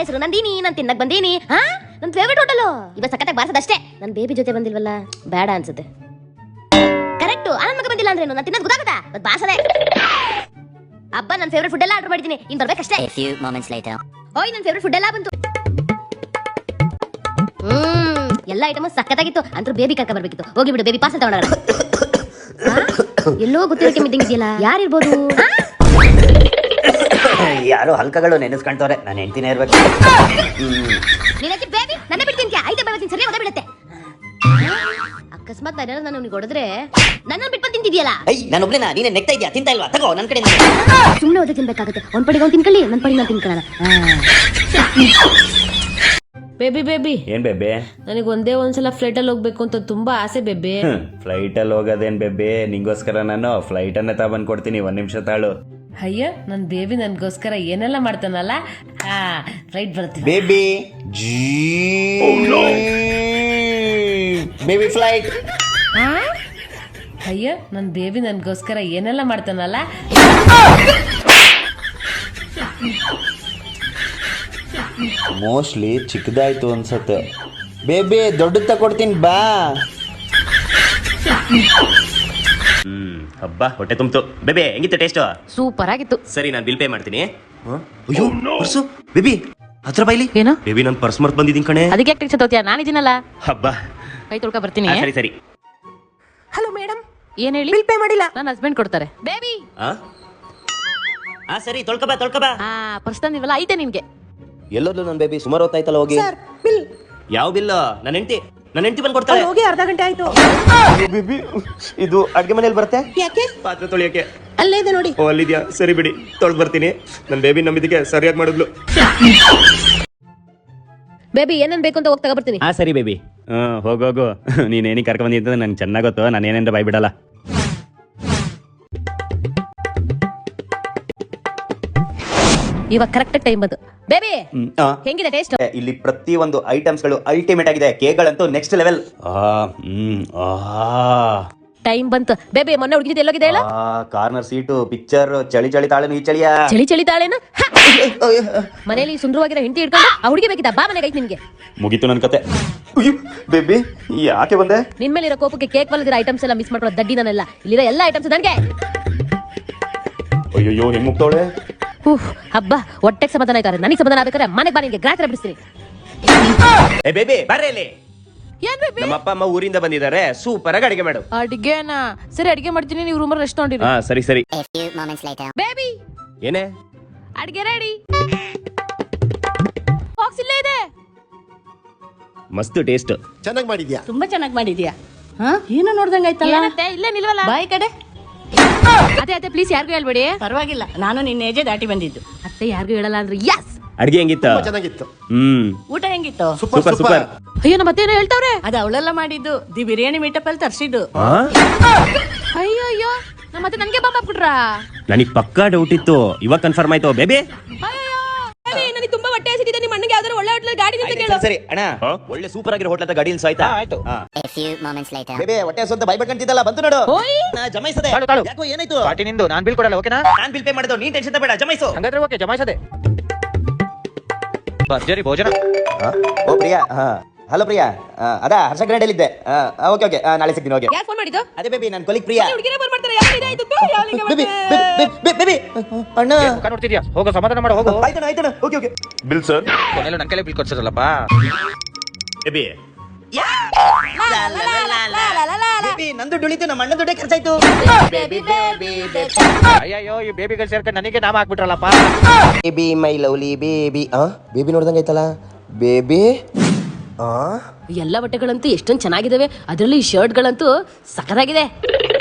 ಹೆಸರು ನಂದಿನಿ, ನಾನು ತಿನ್ನಕ್ ಬಂದೀನಿ. ನನ್ನ ಫೇವರೇಟ್ ಹೋಟೆಲ್ ಇವತ್ತು ಸಖತ್ತಾಗಿ ಬಾರ್ಸದಷ್ಟೇ. ನನ್ನ ಬೇಬಿ ಜೊತೆ ಬಂದಿಲ್ವಲ್ಲ, ಬೇಡ ಅನ್ಸುತ್ತೆ. ಕರೆಕ್ಟ್, ನನ್ನ ಮಗ ಬಂದಿಲ್ಲ ಅಂದ್ರೆ ನಾನು ತಿನ್ನೋದು ಗೊತ್ತಾಗತ್ತಾ? ಇವತ್ತು ಬಾರ್ಸದೆ ಹಬ್ಬ. ನನ್ನ ಫೇವರೇಟ್ ಫುಡ್ ಎಲ್ಲ ಆರ್ಡರ್ ಮಾಡಿದ್ದೀನಿ, ಇನ್ ಬರ್ಬೇಕಷ್ಟೇ. ಓಯ್, ನನ್ನ ಫೇವರೇಟ್ ಫುಡ್ ಎಲ್ಲ ಬಂತು. ಎಲ್ಲ ಐಟಮ್ ಸಖತ್ತಾಗಿತ್ತು. ಅಂತೂ ಬೇಬಿ ಕರ್ಕ ಬರ್ಬೇಕಿತ್ತು. ಹೋಗಿ ಬಿಡು, ಬೇಬಿ ಪಾರ್ಸಲ್ ತಗೊಂಡ. ಎಲ್ಲೋ ಗೊತ್ತಿರೋಕೆ ಮಿದ್ದಂಗಿದೆಯಲ್ಲ, ಯಾರಿರ್ಬೋದು? ಯಾರು ಹಲ್ಕಗಳು ನೆನೆಸ್ಕೊಂತವ್ರೆ. ನಾನು ಹೆಂಡ್ತಿನೇ ಇರ್ಬೇಕು. ನೀನಕ್ಕೆ ಬೇಬಿ ನನ್ನ ಬಿಡ್ತೀನಿ. ಐತೆ ಬರ್ತೀನಿ, ಸರಿ ಓದ ಬಿಡುತ್ತೆ. ಅಕಸ್ಮಾತ್ ನಾನು ನಿನಗೆ ಹೊಡೆದ್ರೆ ನನ್ನನ್ನು ಬಿಟ್ಟು ತಿಂತಿದ್ಯಲ್ಲ. ನಾನು ಒಬ್ಳೆನಾ? ನೀನೆ ನೆಕ್ತಾ ಇದೆಯಾ? ತಿಂತಾ ಇಲ್ವಾ? ತಗೋ ನನ್ನ ಕಡೆ. ಸುಮ್ಮನೆ ಓದ ತಿನ್ಬೇಕಾಗುತ್ತೆ. ಒಂದ್ ಪಡಿಗೆ ಅವ್ನು ತಿನ್ಕೊಳ್ಳಿ, ನನ್ನ ಪಡಿಗೆ ನಾನು ತಿನ್ಕೊಳ್ಳೋಣ. ಬೇಬಿ ಬೇಬಿ, ಏನ್ ಬೇಬೆ? ನನಗೆ ಒಂದೇ ಒಂದ್ಸಲ ಫ್ಲೈಟ್ ಅಲ್ಲಿ ಹೋಗ್ಬೇಕು ಅಂತ ತುಂಬಾ ಆಸೆ ಬೇಬಿ. ಫ್ಲೈಟ್ ಅಲ್ಲಿ ಹೋಗೋದೇನ್ ಬೇಬೆ? ನಿಂಗೋಸ್ಕರ ನಾನು ಫ್ಲೈಟ್ ಅನ್ನೇ ತಗೊಂಡ್ ಕೊಡ್ತೀನಿ. 1 ನಿಮಿಷ ತಾಳು. ಅಯ್ಯ, ನನ್ ಬೇಬಿ ನನ್ಗೋಸ್ಕರ ಏನೆಲ್ಲ ಮಾಡ್ತಾನಲ್ಲ. ಫ್ಲೈಟ್ ಬರ್ತೀನಿ ಬೇಬಿ. Baby flight. ಅಯ್ಯ, ನನ್ ಬೇಬಿ ನನ್ಗೋಸ್ಕರ ಏನೆಲ್ಲ ಮಾಡ್ತಾನಲ್ಲ. ಮೋಸ್ಟ್ಲಿ ಚಿಕ್ಕದಾಯ್ತು ಅನ್ಸತ್ತೆ. ಬೇಬಿ ದೊಡ್ಡದ್ ತಕೊಡ್ತೀನಿ ಬಾ. ಹಬ್ಬ, ಹೊಟ್ಟೆ ತುಂಬ್ತು. ಬೇಬಿ ಹೆಂಗಿತ್ತು ಟೇಸ್ಟ್? ಸೂಪರ್ ಆಗಿತ್ತು. ಸರಿ, ನಾನು ಬಿಲ್ ಪೇ ಮಾಡ್ತೀನಿ. ಅಯ್ಯೋ ಪರ್ಸು. ಬೇಬಿ ಹತ್ರ ಬೈಲಿ. ಏನು? ಬೇಬಿ ನಾನು ಪರ್ಸ್ ಮರ್ತ್ ಬಂದಿದ್ದೀನಿ ಕಣೆ. ಅದಕ್ಕೆ ಯಾಕೆ ಟೆನ್ಷನ್ ತಗೋತೀಯ? ನಾನಿದ್ದೀನಲ್ಲ. ಹಬ್ಬ, ಕೈ ತೊಳ್ಕ ಬರ್ತೀನಿ. ಸರಿ ಸರಿ. Hello madam. ಏನ್ ಹೇಳಿ? ಬಿಲ್ ಪೇ ಮಾಡಿಲ್ಲ. ನನ್ನ ಹಸ್ಬೆಂಡ್ ಕೊಡ್ತಾರೆ. ಬೇಬಿ ಸರಿ, ತೊಳ್ಕೊಬಾ ತೊಳ್ಕೊಬಾ. ಪರ್ಸ್ ತಂದಿವಲ್ಲ, ಐತೆ ನಿನ್ಗೆ. ಎಲ್ಲೋದ್ಲು ನನ್ನ ಬೇಬಿ? ಸುಮಾರು ಹೊತ್ತಾಯ್ತಲ್ಲ ಹೋಗಿ. Sir, bill. ಯಾವ ಬಿಲ್? ನನ್ನ ಹೆಂಡತಿ ಬಂದು ಕೊಡ್ತಾಳೆ. ಹೋಗಿ ಅರ್ಧ ಗಂಟೆ ಆಯ್ತು. ಬೇಬಿ, ಇದು ಅಡ್ಗೆ ಮನೇಲಿ ಬರುತ್ತೆ. ಯಾಕೆ? ಪಾತ್ರೆ ತೊಳಿಯಕ್ಕೆ. ಅಲ್ಲೇ ಇದೆ ನೋಡಿ. ಓ, ಅಲ್ಲಿದ್ಯಾ? ಸರಿ ಬಿಡಿ, ತೊಳ್ದು ಬರ್ತೀನಿ. ನನ್ನ ಬೇಬಿ ನಂಬಿದಕ್ಕೆ ಸರಿಯಾಗಿ ಮಾಡಿದ್ಲು. ಬೇಬಿ ಏನೇನ್ ಬೇಕು ಅಂತ ಹೋಗಿ ತಗೊಬರ್ತೀನಿ. ಸರಿ ಬೇಬಿ. ಹೋಗೋಗು. ನೀನೇನಿ ಕರ್ಕೊಂಡ್ ಬಂದಿದ್ದ ನಂಗೆ ಚೆನ್ನಾಗ್ ಗೊತ್ತು. ನಾನು ಏನೇನ್ರ ಬಾಯ್ ಬಿಡಲ್ಲ. ಇವಾಗ ಕರೆಕ್ಟ್ ಟೈಮ್ ಬಂತು. ಬೇಬಿ ಹೆಂಗಿದೆ ಟೇಸ್ಟ್? ಇಲ್ಲಿ ಪ್ರತಿ ಒಂದು ಐಟಮ್ಸ್ ಗಳು ಅಲ್ಟಿಮೇಟ್ ಆಗಿದೆ. ಕೇಕ್ಗಳಂತೂ ನೆಕ್ಸ್ಟ್ ಲೆವೆಲ್. ಟೈಮ್ ಬಂತು. ಬೇಬಿ ಮೊನ್ನೆ ಹುಡುಗಿ ಎಲ್ಲೋಗಿದೆ ಹೇಳ? ಕಾರ್ನರ್ ಸೀಟು, ಪಿಕ್ಚರ್, ಚಳಿ ಚಳಿ ತಾಳೆನು ಈ ಚಳಿಯ. ಚಳಿ ತಾಳೇನ? ಮನೇಲಿ ಸುಂದರವಾಗಿರೋ ಹೆಂಡತಿ ಇಟ್ಕೊಂಡು ಆ ಹುಡುಗಿ ಬೇಕಿತ್ತ? ಬಾ ಮನೆಗೆ ಐತಿ ನಿನ್ಗೆ. ಮುಗೀತು ನನ್ ಕತೆ. ಬೇಬಿ ಯಾಕೆ ಬಂದೆ? ನಿನ್ ಮೇಲೆ ಇರೋ ಕೋಪಕ್ಕೆ ಕೇಕ್ ಬಲ್ಲದಿರೋ ಐಟಮ್ಸ್ ಎಲ್ಲ ಮಿಸ್ ಮಾಡ್ಕೊಳ್ಳೋ ದಡ್ಡಿ ನಾನೆಲ್ಲ. ಇಲ್ಲಿರೋ ಎಲ್ಲ ಐಟಮ್ಸ್ ನನಗೆ. ಅಯ್ಯೋ, ಹೆಂಗ್ ಮುಗ್ತವಳೆ? ಹಬ್ಬ, ಹೊಟ್ಟೆಗೆ ಸಮಾಧಾನ ಆಯ್ತಾರೆ. ನನಗೆ ಸಮಾಧಾನ ಆಗ್ಬೇಕಾದ್ರೆ ಮನೆಗೆ ಬಾ, ನಿನ್ಗೆ ಗ್ರಾಚಾರ ಬಿಡಿಸ್ತೀನಿ. ಬೇಬಿ ಬರ್ರಿ ಇಲ್ಲಿ. ನಮ್ಮ ಅಪ್ಪ ಅಮ್ಮ ಊರಿಂದ ಬಂದಿದ್ದಾರೆ. ಸೂಪರ್ ಆಗಿ ಅಡಿಗೆ ಮಾಡು. ಅಡಿಗೆನಾ? ಸರಿ, ಅಡಿಗೆ ಮಾಡ್ತೀನಿ. ನೀವು ರೂಮಲ್ಲಿ ರೆಸ್ಟ್ ತಗೊಂಡಿರಿ. ಸರಿ ಸರಿ. ಬೇಬಿ ಏನೇ? ಅಡಿಗೆ ರೆಡಿ. ಬಾಕ್ಸ್ ಇಲ್ಲೇ ಇದೆ. ಮಸ್ತ್ ಟೇಸ್ಟ್. ಚೆನ್ನಾಗಿ ಮಾಡಿದ್ಯಾ? ತುಂಬಾ ಚೆನ್ನಾಗಿ ಮಾಡಿದ್ಯಾ. ಏನು ನೋಡ್ದಂಗ ಆಯ್ತಲ್ಲ. ಇಲ್ಲೇ ನಿಲ್ವಲ್ಲ. ಬಾಯ್ ಕಡೆ. ಅತ್ತೆ ಪ್ಲೀಸ್ ಯಾರಿಗೂ ಹೇಳ್ಬೇಡಿ. ಪರವಾಗಿಲ್ಲ, ನಾನು ನಿನ್ನ ಏಜೆ ದಾಟಿ ಬಂದಿದ್ದು. ಅತ್ತೆ ಯಾರಿಗೂ ಹೇಳಲ್ಲ ಅಂದ್ರೆ ಯಸ್. ಅಡಿಗೆ ಹೆಂಗಿತ್ತು? ಚೆನ್ನಾಗಿತ್ತು. ಊಟ ಹೆಂಗಿತ್ತು? Super super. ಅಯ್ಯೋ, ನಮ್ಮ ಅತ್ತೆ ಏನೋ ಹೇಳ್ತಾವ್ರೆ. ಅದು ಅವಳೆಲ್ಲ ಮಾಡಿದ್ದು. ದಿ ಬಿರಿಯಾನಿ ಮೀಟಪ್ ಅಲ್ಲಿ ತರ್ಸಿದ್ದು. ಅಯ್ಯೋ, ನಮ್ಮ ಅತ್ತೆ ನನ್ಗೆ ಬಾಂಬ್ ಹಾಕ್ಬಿಟ್ರಾ? ನನಗ್ ಪಕ್ಕಾ ಡೌಟ್ ಇತ್ತು, ಇವಾಗ ಕನ್ಫರ್ಮ್ ಆಯ್ತು. ಬೇಬಿ ನನಗೆ ತುಂಬಾ ಹೊಟ್ಟೆ ಹಸಿದಿದೆ. ನಿಮ್ಮ ಅಣ್ಣಗೆ ಯಾವ್ದಾದ್ರು ಒಳ್ಳೆ ಹೋಟೆಲ್ ಗಾಡಿ ನಿಂತ ಕೇಳು. ಸರಿ ಅಣ್ಣ, ಒಳ್ಳೆ ಸೂಪರ್ ಆಗಿರೋ ಹೋಟ್ಲ ಗಾಡಿ ನಿಲ್ಸು ಆಯ್ತಾ? ಬೇಬಿ ಹೊಟ್ಟೆ ಹಸು ಅಂತ ಬಾಯ್ ಬಿಟ್ಕೊಂತಿದ್ದಲ್ಲ, ಬಂತು ನೋಡು. ಜಮಾಯಿಸದೆ. ಯಾಕೋ ಏನಾಯ್ತು? ಪಾರ್ಟಿ ನಿಂದು, ನಾನ್ ಬಿಲ್ ಕೊಡಲ್ಲ. ಓಕೆನಾ? ನಾನ್ ಬಿಲ್ ಪೇ ಮಾಡಿದ್ದು, ನೀನ್ ಟೆನ್ಷನ್ ತಬೇಡ. ಜಮಾಯಿಸು. ಹಂಗಾದ್ರೆ ಓಕೆ, ಜಮಾಯಿಸದೆ. ಭರ್ಜರಿ ಭೋಜನ. ಓ ಪ್ರಿಯಾ. ಹಲೋ ಪ್ರಿಯಾ. ಅದ ಹರ್ಷ ಗ್ರೇಡ್ ಇದ್ದೆ. ಓಕೆ ಓಕೆ, ನಾಳೆ ಸಿಗ್ತೀನಿ. ಓಕೆ. ಯಾಕೆ ಫೋನ್ ಮಾಡಿದ್ದು? ಅದೇ ಬೇಬಿ, ನನ್ನ ಕೊಲಿಗ್ ಪ್ರಿಯಾ. ಹುಡುಗಿರೇ ಫೋನ್ ಮಾಡ್ತಾರೆ. ಯಾಕೆ ಇದಾಯ್ತು? ಬೇಬಿ ಬೇಬಿ ಅಣ್ಣ ಮುಖ ನೋಡ್ತಿದ್ಯಾ? ಹೋಗೋ, ಸಮಾಧಾನ ಮಾಡೋ, ಹೋಗು. ಆಯ್ತಣ್ಣ ಆಯ್ತಣ್ಣ. Okay okay. Bill sir. ಕೊನೆಲ್ಲ ನನ್ ಕೈಲೇ ಬಿಲ್ ಕೊಡ್ಸಿರಲ್ಲಪ್ಪ. ಬೇಬಿ ಬೇಬಿ, ನಂದು ಡುಳಿತು, ನಮ್ಮ ಅಣ್ಣ ದುಡ್ಡೇ ಖರ್ಚಾಯ್ತು. ಅಯ್ಯೋ, ಈ ಬೇಬಿಗಳು ಸೇರ್ಕೊಂಡು ನನಗೆ ನಾಮ ಹಾಕ್ಬಿಟ್ರಲ್ಲಪ್ಪ. Baby my lovely baby. Baby ನೋಡ್ದಂಗ ಐತಲ್ಲ ಬೇಬಿ. ಎಲ್ಲ ಬಟ್ಟೆಗಳಂತೂ ಎಷ್ಟೊಂದು ಚೆನ್ನಾಗಿದಾವೆ. ಅದರಲ್ಲಿ ಈ ಶರ್ಟ್ಗಳಂತೂ ಸಖತ್ತಾಗಿದೆ.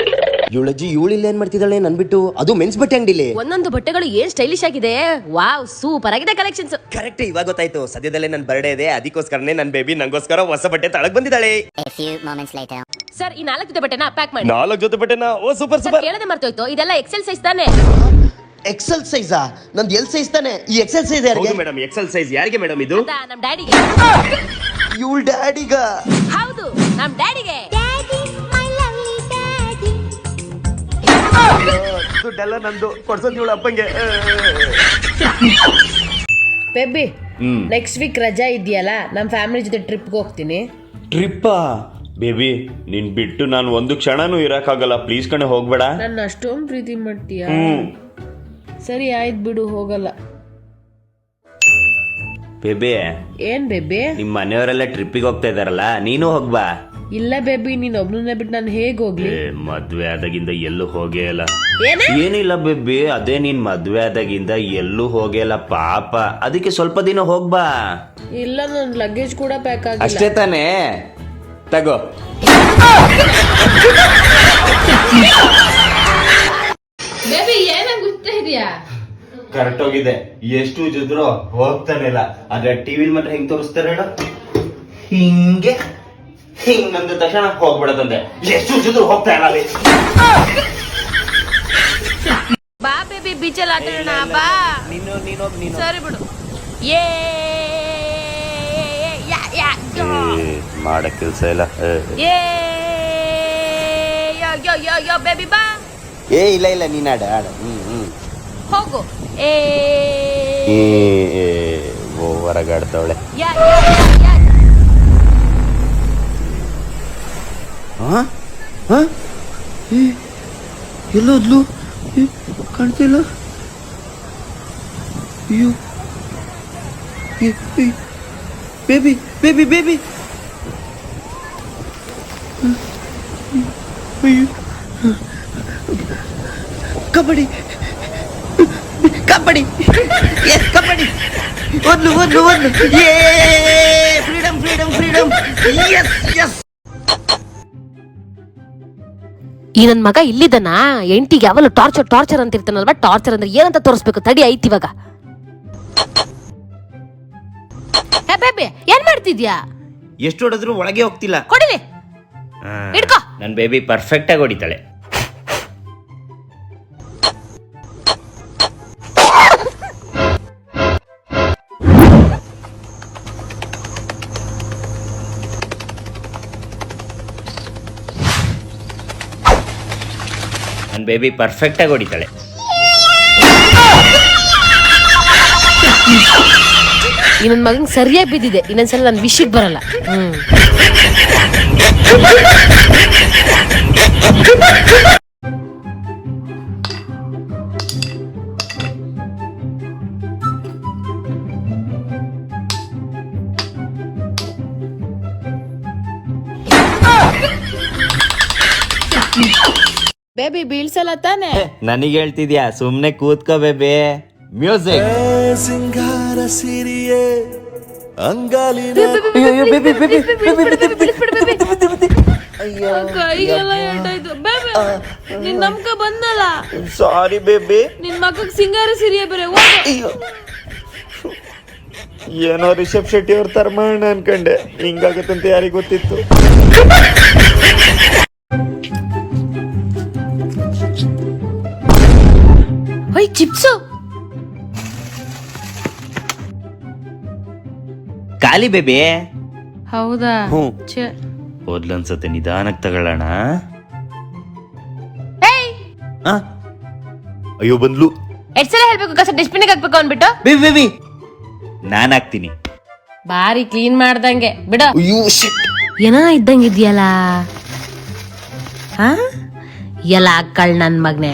ಇವಳಜ್ಜಿ ಇವಳಿಲ್ಲ ಏನ್ ಮಾಡ್ತಿದ್ದಾಳೆ ನನ್ ಬಿಟ್ಟು? ಅದು ಮೆನ್ಸ್ ಬಟ್ಟೆ ಅಂಗಡಿಲಿ ಒಂದೊಂದು ಬಟ್ಟೆಗಳು ಏನ್ ಸ್ಟೈಲಿಶ್ ಆಗಿದೆ. ವಾವ್, ಸೂಪರ್ ಆಗಿದೆ ಕಲೆಕ್ಷನ್ಸ್. ಕರೆಕ್ಟ್, ಇವಾಗ ಗೊತ್ತಾಯ್ತು. ಸದ್ಯದಲ್ಲೇ ನನ್ನ ಬರ್ಡೇ ಇದೆ, ಅದಕ್ಕೋಸ್ಕರನೇ ನನ್ನ ಬೇಬಿ ನಂಗೋಸ್ಕರ ಹೊಸ ಬಟ್ಟೆ ತಳಗ್ ಬಂದಿದ್ದಾಳೆ. ಸರ್, ಈ 4 ಜೊತೆ ಬಟ್ಟೆನ ಪ್ಯಾಕ್ ಮಾಡಿ. 4 ಜೊತೆ ಬಟ್ಟೆನಾ? ಓ ಸೂಪರ್ ಸೂಪರ್. ಕೇಳದೆ ಮರ್ತೋಯ್ತು, ಇದೆಲ್ಲ ಎಕ್ಸೆಲ್ ಸೈಜ್ ತಾನೆ? ಎಕ್ಸೆಲ್ ಸೈಜಾ? ನಂದು ಎಲ್ ಸೈಜ್ ತಾನೆ. ಈ ಎಕ್ಸೆಲ್ ಸೈಜ್ ಯಾರಿಗೆ? ಮೇಡಮ್, ಎಕ್ಸೆಲ್ ಸೈಜ್ ಯಾರಿಗೆ ಮೇಡಮ್ ಇದು? ನಮ್ ಡ್ಯಾಡಿಗೆ. ಇವಳ ಡ್ಯಾಡಿಗ? ಹೌದು, ನಮ್ ಡ್ಯಾಡಿಗೆ. ದುಡ್ಡೆಲ್ಲ ನಂದು, ಕೊಡ್ಸೋದು ಇವಳ ಅಪ್ಪಂಗೆ. ಬೇಬಿ, ನೆಕ್ಸ್ಟ್ ವೀಕ್ ರಜಾ ಇದೆಯಲ್ಲ ನಮ್ಮ ಫ್ಯಾಮಿಲಿ ಜೊತೆ ಟ್ರಿಪ್ಗೆ ಹೋಗ್ತೀನಿ. ಟ್ರಿಪ್ಪಾ? ಬೇಬಿ ನಿನ್ ಬಿಟ್ಟು ನಾನು ಒಂದು ಕ್ಷಣನೂ ಇರಕ್ಕಾಗಲ್ಲ, ಪ್ಲೀಸ್ ಕಣೆ ಹೋಗ್ಬೇಡ. ನನ್ನ ಅಷ್ಟೊಂದು ಪ್ರೀತಿ ಮಾಡ್ತೀಯ? ಸರಿ ಆಯ್ತು ಬಿಡು, ಹೋಗಲ್ಲ. ಬೇಬಿ ಏನ್ ಬೇಬಿ? ನಿಮ್ ಮನೆಯವರೆಲ್ಲ ಟ್ರಿಪ್ಪಿಗೆ ಹೋಗ್ತಾ ಇದಾರಲ್ಲ, ನೀನು ಹೋಗ್ಬಾ. ಇಲ್ಲ ಬೇಬಿ, ನೀನ್ ಒಬ್ನನ್ನೇ ಬಿಟ್ಟು ನಾನು ಹೇಗ್ ಹೋಗ್ಲಿ? ಮದ್ವೆ ಆದಾಗಿಂದ ಎಲ್ಲೂ ಹೋಗೇ ಇಲ್ಲ. ಏನಿಲ್ಲ ಬೇಬಿ, ಅದೇ ನೀನ್ ಮದ್ವೆ ಆದಾಗಿಂದ ಎಲ್ಲೂ ಹೋಗೇ ಇಲ್ಲ ಪಾಪ, ಅದಕ್ಕೆ ಸ್ವಲ್ಪ ದಿನ ಹೋಗ್ಬಾ. ಇಲ್ಲ, ನನ್ ಲಗೇಜ್ ಕೂಡ ಪ್ಯಾಕ್ ಆಗಿಲ್ಲ. ಅಷ್ಟೇ ತಾನೇ, ತಗೋ. ಬೇಬಿ ಏನಾಗ ಗುಸ್ತಾ ಇದೀಯಾ? ಕರೆಕ್ಟ್ ಹೋಗಿದೆ, ಎಷ್ಟು ಉಜ್ಜಿದ್ರು ಹೋಗ್ತಾನಿಲ್ಲ. ಆದ್ರೆ ಟಿವಿ ಮಾತ್ರ ಹೆಂಗ್ ತೋರಿಸ್ತಾರೆ ಹೇಳ, ಹಿಂಗೆ ಹಿಂಗಂದ ತಕ್ಷಣ ಹೋಗ್ಬಿಡದಂದೆ, ಎಷ್ಟು ಉಜ್ಜಿದ್ರು ಹೋಗ್ತಾ ಇಲ್ಲ ಅಲ್ಲಿ. ಬಾ ಬೇಬಿ, ಬೀಚಲ್ಲಿ ಆಟ ಆಡೋಣ ಬಾ. ನೀನು ಸರಿ ಬಿಡು. ಮಾಡ ಕೆಲ್ಸ ಇಲ್ಲ. ಬೇಬಿ ಬಾ. ಇಲ್ಲ ನೀನ್ ಆಡ ಹೋಗು. ಹೊರಗಾಡ್ತಾವಳೆ. ಎಲ್ಲೋದ್ಲು? ಕಾಣ್ತಿಲ್ಲ. ಅಯ್ಯೋ ಬೇಬಿ ಬೇಬಿ ಬೇಬಿ. ಅಯ್ಯೋ ಕಬಡ್ಡಿ ಕಬಡ್ಡಿ, ಎಸ್ ಕಬಡ್ಡಿ. ಒಂದು freedom freedom freedom. Yes yes. ಈ ನನ್ ಮಗ ಇಲ್ಲಿದನ ಎಂಟಿಗೆ ಯಾವಲ್ಲ ಟಾರ್ಚರ್ ಅಂತ ಇರ್ತಾನಲ್ವಾ? ಟಾರ್ಚರ್ ಅಂದ್ರೆ ಏನಂತ ತೋರಿಸ್ಬೇಕು, ತಡಿ ಐತಿ ಇವಾಗ. ಬೇಬಿ ಏನ್ ಮಾಡ್ತಿದ್ಯಾ? ಎಷ್ಟು ಹೊಡೆದ್ರು ಒಳಗೆ ಹೋಗ್ತಿಲ್ಲ. ಕೊಡಿಲಿ, ಹಿಡ್ಕೋ. ನನ್ ಬೇಬಿ ಪರ್ಫೆಕ್ಟ್ ಆಗಿ ಹೊಡಿತಾಳೆ. ನನ್ ಬೇಬಿ ಪರ್ಫೆಕ್ಟ್ ಆಗಿ ಹೊಡಿತಾಳೆ. ಈ ನನ್ ಮಗಂಗ್ ಸರಿಯಾಗಿ ಬಿದ್ದಿದೆ, ಇನ್ನೊಂದ್ಸಲ ನನ್ ವಿಷಯಕ್ಕೆ ಬರಲ್ಲ. ಬೇಬಿ ಬೀಳ್ಸಲ್ಲ ತಾನೆ? ನನಗೆ ಹೇಳ್ತಿದ್ಯಾ? ಸುಮ್ನೆ ಕೂತ್ಕೋ ಬೇಬಿ. ಮ್ಯೂಸಿಕ್. ಸಿಂಗಾರ ಸಿರಿಯೇ ಅಂಗಾಲಿನ. ಕೈಗೆಲ್ಲ ಏಟಾಯ್ತು. ಬೇಬಿ ನಿನ್ ನಮ್ಕ ಬಂದಲ್ಲ. Sorry baby. ನಿನ್ ಮಕ್ಕಗ್ ಸಿಂಗಾರ ಸಿರಿಯ ಬೇರೆ. ಏನೋ ರಿಷಬ್ ಶೆಟ್ಟಿ ಅವ್ರ ತರ ಮಾಡೋಣ ಅನ್ಕಂಡೆ, ಹಿಂಗಾಗತ್ತಂತ ಯಾರಿಗ್ ಗೊತ್ತಿತ್ತು. ಹೊಯ್ ಚಿಪ್ಸು. ಖಾಲಿ ಬೇಬಿ. ಹೌದಾ? ಹೋದ್ಲನ್ಸತ್ತೆ, ನಿಧಾನಕ್ಕೆ ತಗೊಳ್ಳೋಣ. ಅಯ್ಯೋ ಬಂದ್ಲು. ಎಷ್ಟ್ ಸಲ ಹೇಳ್ಬೇಕು ಕಸ ಡಸ್ಟ್ಬಿನ್ಗೆ ಹಾಕ್ಬೇಕು ಅನ್ಬಿಟ್ಟು? ಬೇಬಿ ಬೇಬಿ ನಾನ್ ಹಾಕ್ತೀನಿ. ಬಾರಿ ಕ್ಲೀನ್ ಮಾಡ್ದಂಗೆ ಬಿಡ. ಏನೋ ಇದ್ದಂಗಿದ್ಯಲ್ಲ. ಎಲ್ಲ ಅಕ್ಕಳ್ ನನ್ ಮಗ್ನೆ.